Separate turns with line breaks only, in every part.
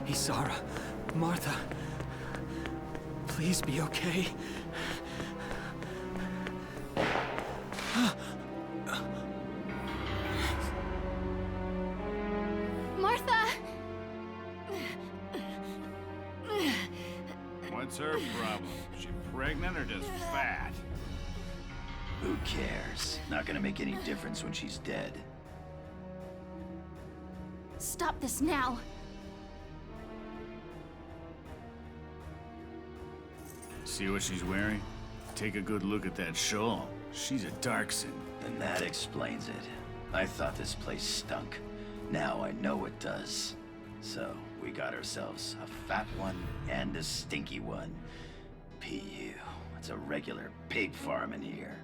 Isara, Martha, please be okay.
Martha!
What's her problem? She pregnant or just fat?
Who cares? Not gonna make any difference when she's dead.
Stop this now.
See what she's wearing? Take a good look at that shawl. She's a Darkson.
Then that explains it. I thought this place stunk. Now I know it does. So, we got ourselves a fat one and a stinky one. PU. It's a regular pig farm in here.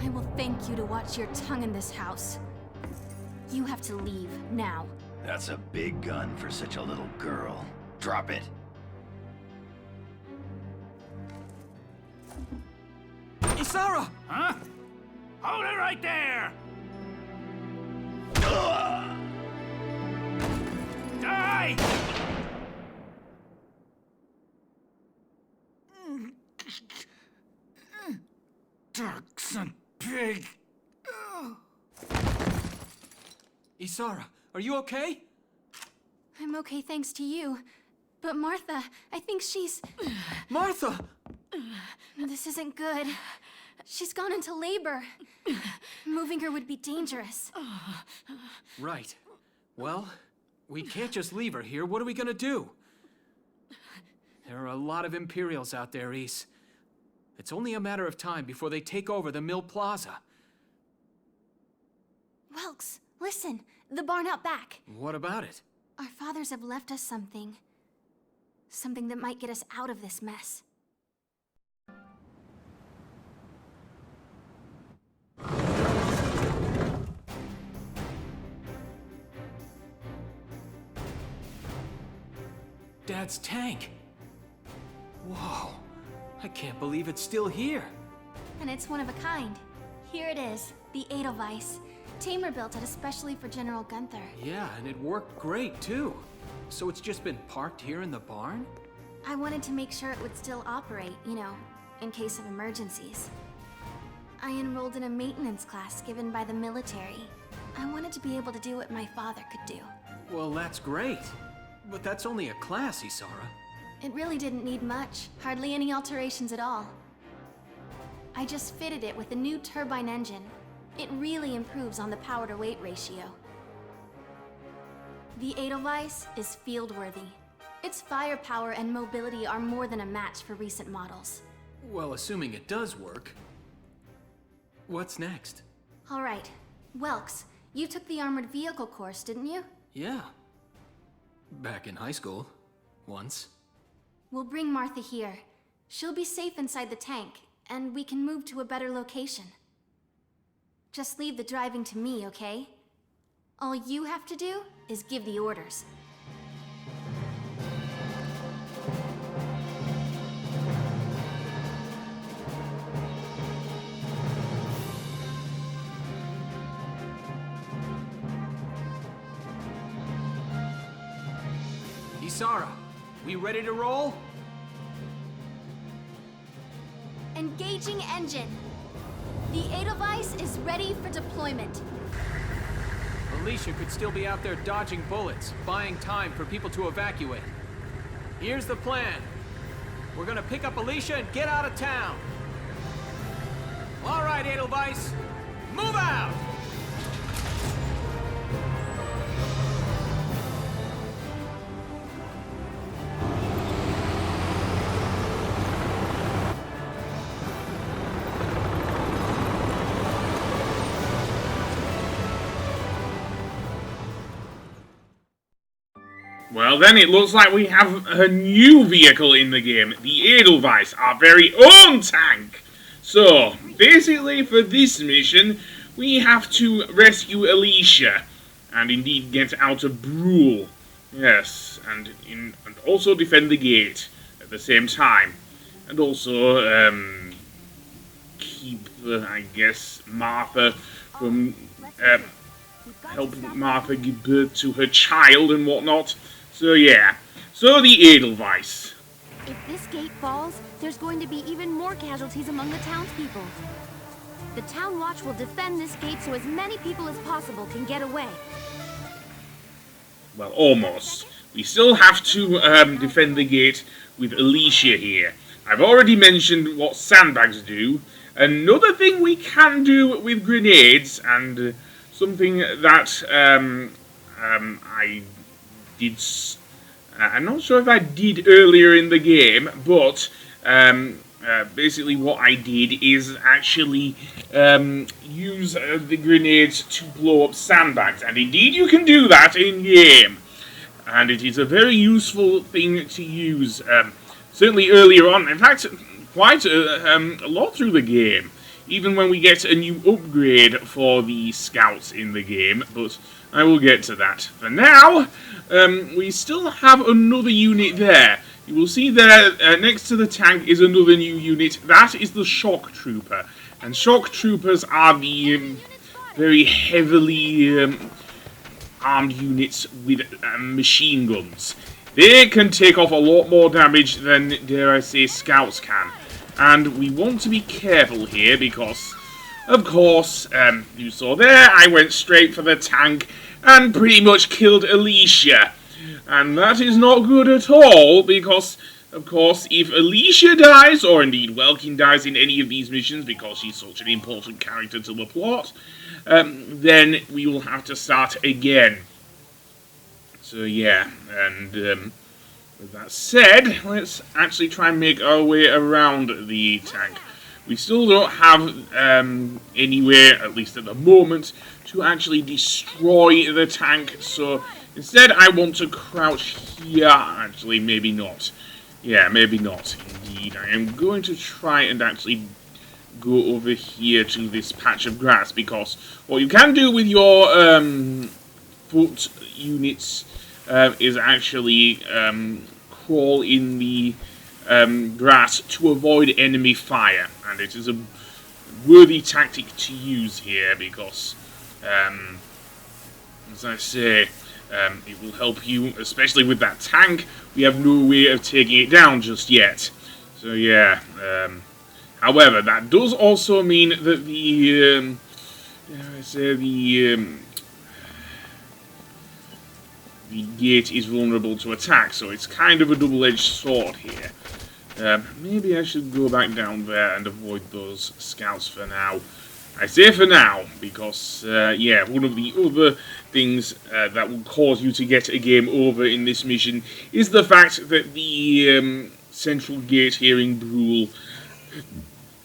I will thank you to watch your tongue in this house. You have to leave, now.
That's a big gun for such a little girl. Drop it.
Isara!
Huh? Hold it right there! Die! Darkson pig!
Isara, are you okay?
I'm okay thanks to you. But Martha, I think she's...
Martha!
This isn't good. She's gone into labor. Moving her would be dangerous.
Right. Well, we can't just leave her here. What are we gonna do? There are a lot of Imperials out there, Ys. It's only a matter of time before they take over the Mill Plaza.
Welks, listen. The barn out back.
What about it?
Our fathers have left us something. Something that might get us out of this mess.
Dad's tank. Whoa. I can't believe it's still here.
And it's one of a kind. Here it is, the Edelweiss. Tamer built it especially for General Gunther.
Yeah, and it worked great, too. So it's just been parked here in the barn?
I wanted to make sure it would still operate, you know, in case of emergencies. I enrolled in a maintenance class given by the military. I wanted to be able to do what my father could do.
Well, that's great. But that's only a class, Isara.
It really didn't need much, hardly any alterations at all. I just fitted it with a new turbine engine. It really improves on the power-to-weight ratio. The Edelweiss is field-worthy. Its firepower and mobility are more than a match for recent models.
Well, assuming it does work. What's next?
All right. Welks, you took the armored vehicle course, didn't you?
Yeah. Back in high school. Once.
We'll bring Martha here. She'll be safe inside the tank, and we can move to a better location. Just leave the driving to me, okay? All you have to do is give the orders.
Isara, we ready to roll?
Engaging engine. The Edelweiss is ready for deployment.
Alicia could still be out there dodging bullets, buying time for people to evacuate. Here's the plan. We're gonna pick up Alicia and get out of town. All right, Edelweiss, move out!
Well then, it looks like we have a new vehicle in the game, the Edelweiss, our very own tank. So, basically for this mission, we have to rescue Alicia, and indeed get out of Brule. Yes, and also defend the gate at the same time. And also, keep, I guess, Martha from helping Martha give birth to her child and whatnot. So yeah, so the Edelweiss.
If this gate falls, there's going to be even more casualties among the townspeople. The Town Watch will defend this gate so as many people as possible can get away.
Well, almost. We still have to defend the gate with Alicia here. I've already mentioned what sandbags do. Another thing we can do with grenades, and something that I did... I'm not sure if I did earlier in the game, but basically what I did is actually use the grenades to blow up sandbags. And indeed you can do that in-game. And it is a very useful thing to use. Certainly earlier on, in fact, quite a lot through the game. Even when we get a new upgrade for the scouts in the game, but I will get to that. For now, we still have another unit there. You will see there, next to the tank is another new unit. That is the shock trooper. And shock troopers are the very heavily armed units with machine guns. They can take off a lot more damage than, dare I say, scouts can. And we want to be careful here because, of course, you saw there, I went straight for the tank and pretty much killed Alicia. And that is not good at all because, of course, if Alicia dies, or indeed Welkin dies in any of these missions because she's such an important character to the plot, then we will have to start again. So yeah, and with that said, let's actually try and make our way around the tank. We still don't have anywhere, at least at the moment, to actually destroy the tank, so instead I want to crouch here. Actually, maybe not. Yeah, maybe not, indeed. I am going to try and actually go over here to this patch of grass, because what you can do with your foot units is actually crawl in the grass to avoid enemy fire, and it is a worthy tactic to use here because, as I say, it will help you, especially with that tank. We have no way of taking it down just yet. So yeah, however, that does also mean that the gate is vulnerable to attack, so it's kind of a double-edged sword here. Maybe I should go back down there and avoid those scouts for now. I say for now, because, yeah, one of the other things that will cause you to get a game over in this mission is the fact that the central gate here in Brule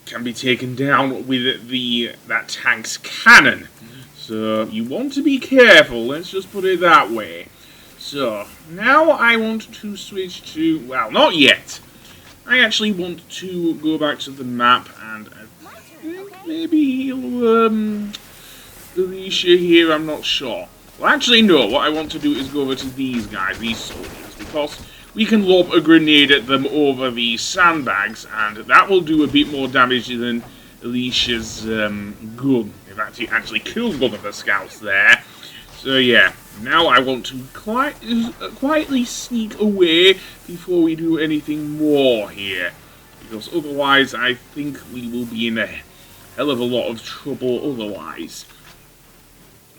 can be taken down with that tank's cannon. So, you want to be careful, let's just put it that way. So, now I want to switch to, well, not yet. I actually want to go back to the map, and I think maybe he'll, Alicia here, I'm not sure. Well, actually, no, what I want to do is go over to these guys, these soldiers, because we can lob a grenade at them over these sandbags, and that will do a bit more damage than Alicia's gun. In fact, he actually killed one of the scouts there. So yeah, now I want to quietly sneak away before we do anything more here. Because otherwise I think we will be in a hell of a lot of trouble otherwise.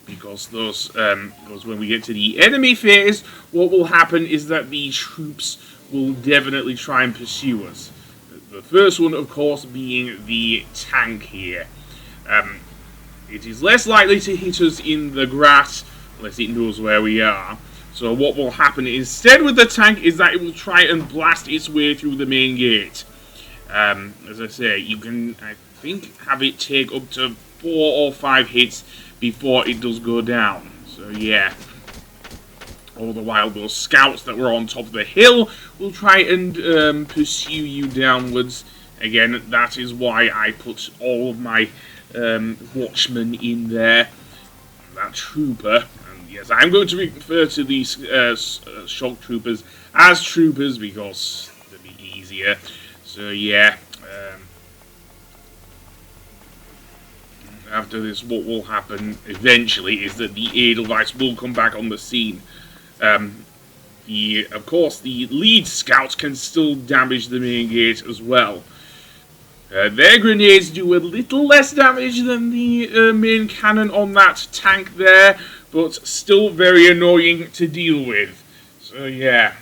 Because when we get to the enemy phase, what will happen is that the troops will definitely try and pursue us. The first one, of course, being the tank here. It is less likely to hit us in the grass unless it knows where we are. So what will happen instead with the tank is that it will try and blast its way through the main gate. As I say, you can, I think, have it take up to 4 or 5 hits before it does go down. So yeah. All the while, those scouts that were on top of the hill will try and pursue you downwards. Again, that is why I put all of my watchmen in there. That trooper, and yes, I'm going to refer to these shock troopers as troopers because it'll be easier. So yeah, after this, what will happen eventually is that the Edelweiss will come back on the scene. Of course, the lead scouts can still damage the main gate as well. Their grenades do a little less damage than the main cannon on that tank there, but still very annoying to deal with. So yeah,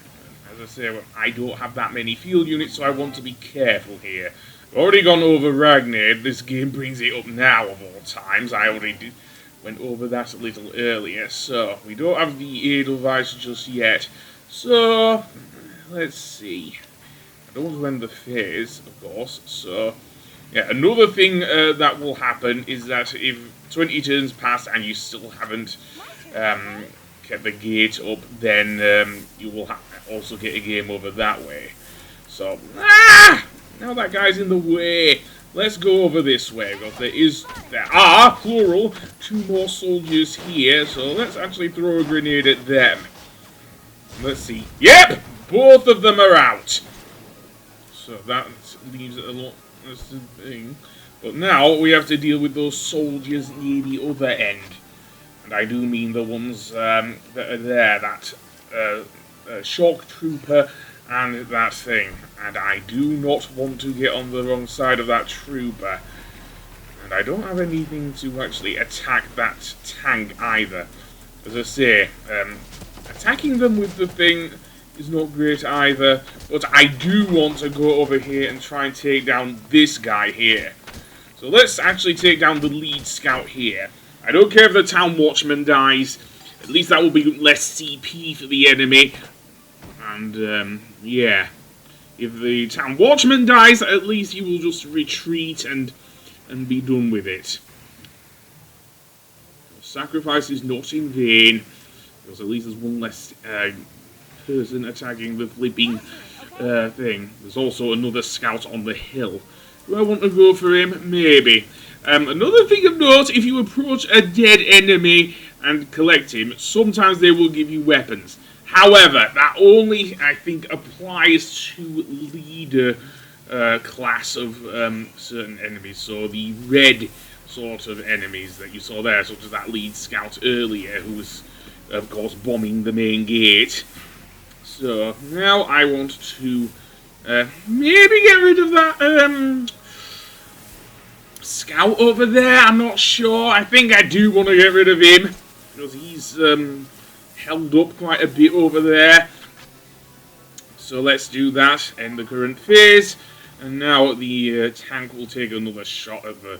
as I say, I don't have that many field units, so I want to be careful here. I've already gone over Ragnar. This game brings it up now of all times. I already went over that a little earlier, so we don't have the Edelweiss just yet. So, let's see. I don't want to end the phase, of course, so... Yeah, another thing that will happen is that if 20 turns pass and you still haven't kept the gate up, then you will also get a game over that way. So, now that guy's in the way. Let's go over this way, because there are, plural, 2 more soldiers here, so let's actually throw a grenade at them. Let's see. Yep! Both of them are out. So that leaves it a lot. That's the thing. But now we have to deal with those soldiers near the other end. And I do mean the ones that are there. That shock trooper and that thing. And I do not want to get on the wrong side of that trooper. And I don't have anything to actually attack that tank either. As I say, attacking them with the thing is not great either, but I do want to go over here and try and take down this guy here. So let's actually take down the lead scout here. I don't care if the town watchman dies, at least that will be less CP for the enemy. And yeah, if the town watchman dies, at least he will just retreat and be done with it. Sacrifice is not in vain, because at least there's one less person attacking the flipping thing. There's also another scout on the hill. Do I want to go for him? Maybe. Another thing of note, if you approach a dead enemy and collect him, sometimes they will give you weapons. However, that only, I think, applies to leader class of certain enemies. So the red sort of enemies that you saw there, such as that lead scout earlier, who was, of course, bombing the main gate. So, now I want to maybe get rid of that scout over there. I'm not sure. I think I do want to get rid of him, because he's held up quite a bit over there. So let's do that, end the current phase. And now the tank will take another shot at the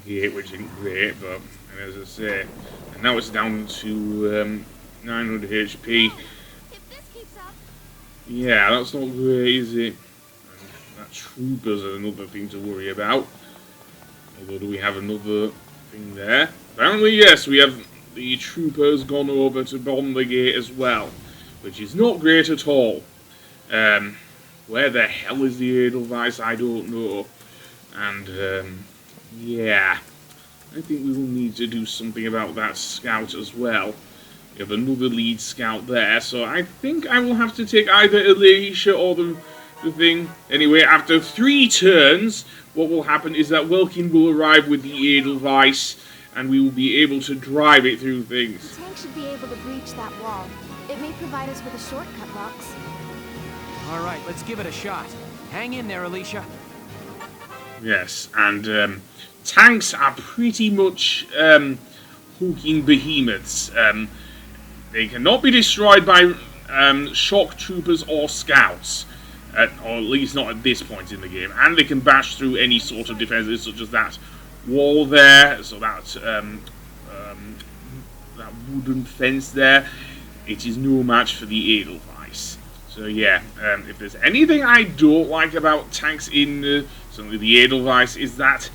gate, which isn't great, but as I say, and now it's down to 900 HP. Yeah, that's not great, is it? And that trooper's another thing to worry about. Although, do we have another thing there? Apparently, yes, we have the troopers gone over to bomb the gate as well, which is not great at all. Where the hell is the Edelweiss? I don't know. And, yeah, I think we will need to do something about that scout as well. We have another lead scout there, so I think I will have to take either Alicia or the thing. Anyway, after 3 turns, what will happen is that Welkin will arrive with the Edelweiss, and we will be able to drive it through things.
The tank should be able to breach that wall. It may provide us with a shortcut, Lux.
Alright, let's give it a shot. Hang in there, Alicia.
Yes, and tanks are pretty much hulking behemoths. They cannot be destroyed by shock troopers or scouts, or at least not at this point in the game. And they can bash through any sort of defenses, such as that wall there, so that that wooden fence there. It is no match for the Edelweiss. So yeah, if there's anything I don't like about tanks in certainly the Edelweiss, is that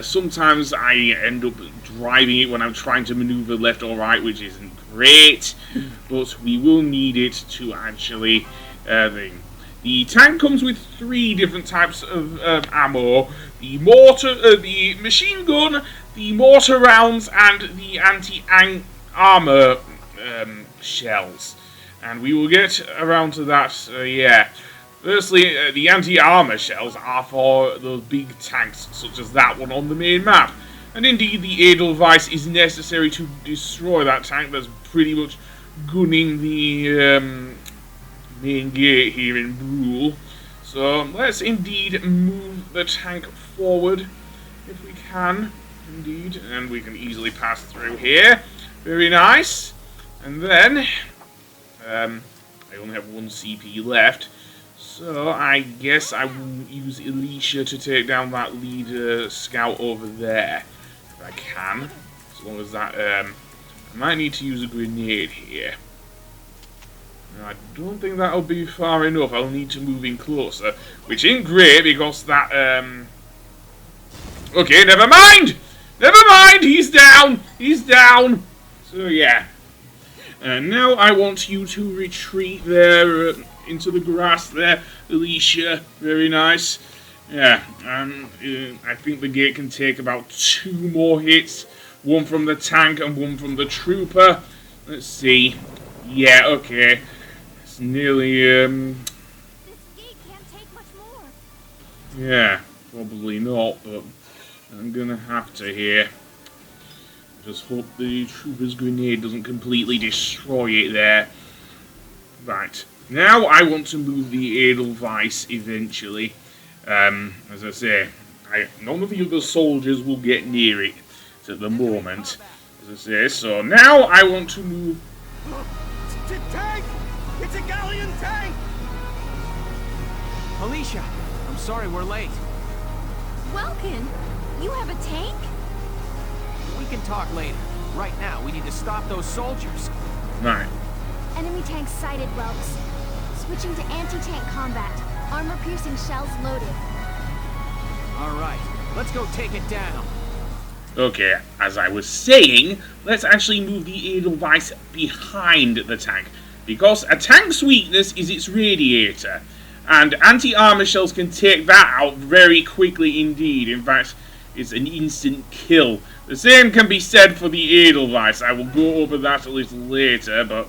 sometimes I end up driving it when I'm trying to maneuver left or right, which isn't great, but we will need it to actually thing. The tank comes with 3 different types of ammo: the mortar, the machine gun, the mortar rounds, and the anti-armor shells. And we will get around to that. Yeah. Firstly, the anti-armor shells are for those big tanks, such as that one on the main map. And indeed, the Edelweiss is necessary to destroy that tank that's pretty much gunning the main gate here in Brule. So let's indeed move the tank forward if we can, indeed. And we can easily pass through here. Very nice. And then, I only have 1 CP left. So I guess I will use Alicia to take down that leader scout over there. If I can. As long as that, I might need to use a grenade here. I don't think that'll be far enough. I'll need to move in closer, which isn't great because that, okay, never mind! Never mind! He's down! He's down! So, yeah. And now I want you to retreat there into the grass there, Alicia. Very nice. Yeah, I think the gate can take about 2 more hits. 1 from the tank and 1 from the trooper. Let's see. Yeah, okay. It's nearly,
This gate can't take much more.
yeah, probably not, but I'm gonna have to here. Just hope the trooper's grenade doesn't completely destroy it there. Right. Now I want to move the Edelweiss eventually. As I say, none of the other soldiers will get near it at the moment. As I say, so now I want to move.
It's a tank! It's a galleon tank!
Alicia, I'm sorry we're late.
Welkin, you have a tank?
We can talk later. Right now, we need to stop those soldiers.
Right.
Enemy tank sighted, Welks. Switching to anti-tank combat. Armor-piercing shells loaded.
All right, let's go take it down.
Okay, as I was saying, let's actually move the Edelweiss behind the tank. Because a tank's weakness is its radiator. And anti-armor shells can take that out very quickly indeed. In fact, it's an instant kill. The same can be said for the Edelweiss. I will go over that a little later, but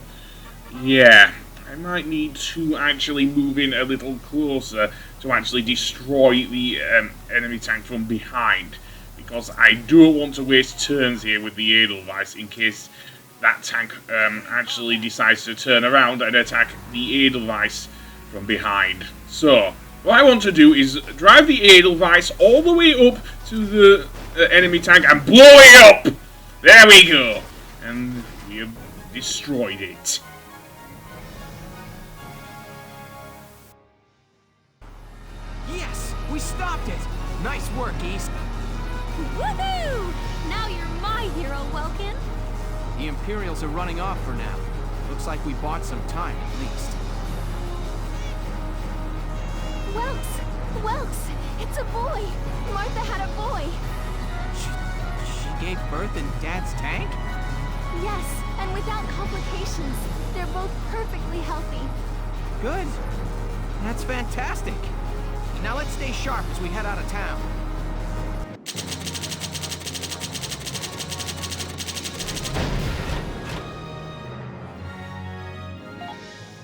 yeah, I might need to actually move in a little closer to actually destroy the enemy tank from behind. Because I don't want to waste turns here with the Edelweiss in case that tank actually decides to turn around and attack the Edelweiss from behind. So, what I want to do is drive the Edelweiss all the way up to the enemy tank and blow it up! There we go! And we have destroyed it.
Yes, we stopped it. Nice work, East.
Woohoo! Now you're my hero, Welkin.
The Imperials are running off for now. Looks like we bought some time, at least.
Welks, it's a boy. Martha had a boy.
She gave birth in Dad's tank?
Yes, and without complications. They're both perfectly healthy.
Good. That's fantastic. Now let's stay sharp as we head out of town.